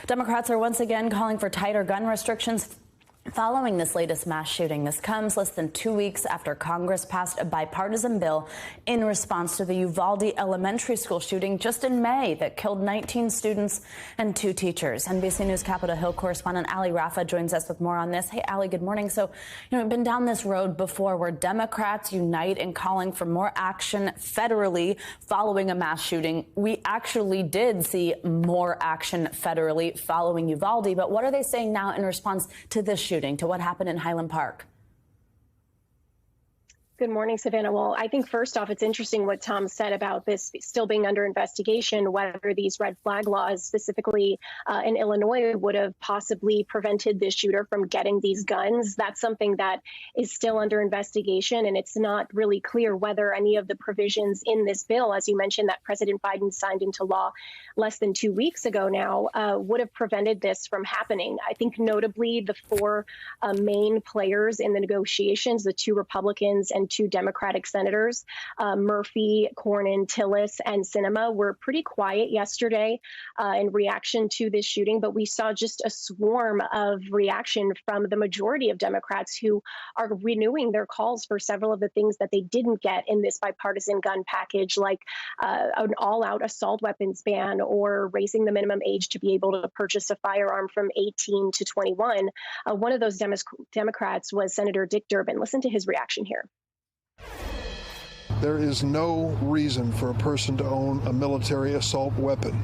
Democrats are once again calling for tighter gun restrictions following this latest mass shooting. This comes less than 2 weeks after Congress passed a bipartisan bill in response to the Uvalde elementary school shooting just in May that killed 19 students and 2 teachers. NBC News Capitol Hill correspondent Allie Raffa joins us with more on this. Hey, Allie, good morning. So, we've been down this road before where Democrats unite in calling for more action federally following a mass shooting. We actually did see more action federally following Uvalde. But what are they saying now in response to this shooting, to what happened in Highland Park? Good morning, Savannah. Well, I think first off, it's interesting what Tom said about this still being under investigation, whether these red flag laws, specifically in Illinois, would have possibly prevented this shooter from getting these guns. That's something that is still under investigation, and it's not really clear whether any of the provisions in this bill, as you mentioned, that President Biden signed into law less than 2 weeks ago now, would have prevented this from happening. I think notably the 4 main players in the negotiations, the 2 Republicans and 2 Democratic senators, Murphy, Cornyn, Tillis, and Sinema, were pretty quiet yesterday in reaction to this shooting. But we saw just a swarm of reaction from the majority of Democrats who are renewing their calls for several of the things that they didn't get in this bipartisan gun package, like an all-out assault weapons ban or raising the minimum age to be able to purchase a firearm from 18 to 21. One of those Democrats was Senator Dick Durbin. Listen to his reaction here. There is no reason for a person to own a military assault weapon.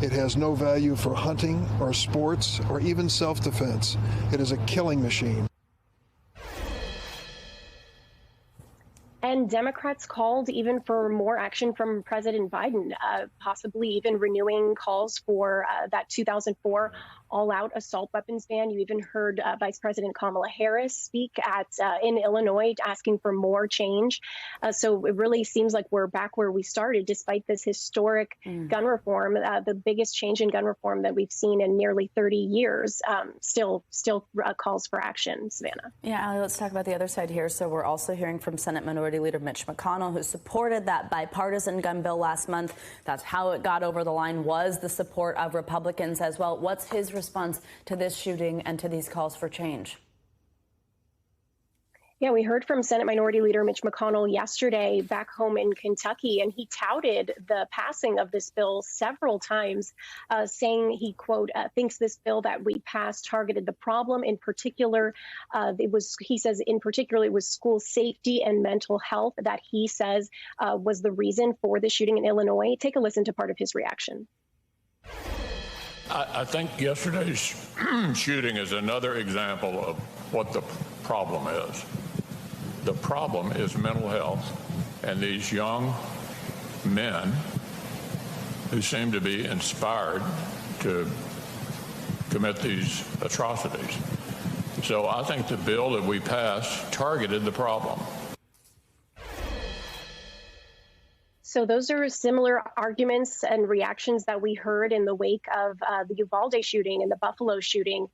It has no value for hunting or sports or even self-defense. It is a killing machine. And Democrats called even for more action from President Biden, possibly even renewing calls for that 2004 all-out assault weapons ban. You even heard Vice President Kamala Harris speak in Illinois, asking for more change. So it really seems like we're back where we started, despite this historic gun reform, the biggest change in gun reform that we've seen in nearly 30 years. Still calls for action. Savannah. Yeah, Allie, let's talk about the other side here. So we're also hearing from Senate Minority Leader Mitch McConnell, who supported that bipartisan gun bill last month. That's how it got over the line, was the support of Republicans as well. What's his response to this shooting and to these calls for change? Yeah, we heard from Senate Minority Leader Mitch McConnell yesterday back home in Kentucky, and he touted the passing of this bill several times, saying he, quote, thinks this bill that we passed targeted the problem. In particular, he says, in particular, it was school safety and mental health that he says was the reason for the shooting in Illinois. Take a listen to part of his reaction. I think yesterday's shooting is another example of what the problem is. The problem is mental health, and these young men who seem to be inspired to commit these atrocities. So I think the bill that we passed targeted the problem. So those are similar arguments and reactions that we heard in the wake of the Uvalde shooting and the Buffalo shooting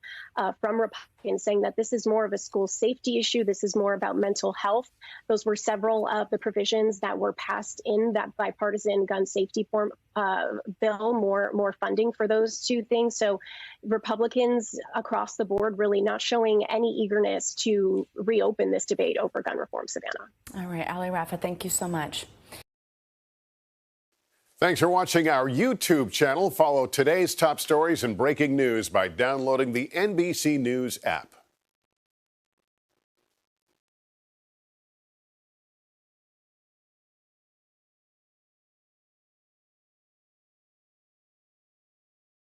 from Republicans, saying that this is more of a school safety issue. This is more about mental health. Those were several of the provisions that were passed in that bipartisan gun safety bill, more funding for those 2 things. So Republicans across the board really not showing any eagerness to reopen this debate over gun reform. Savannah. All right, Allie Raffa, thank you so much. Thanks for watching our YouTube channel. Follow today's top stories and breaking news by downloading the NBC News app.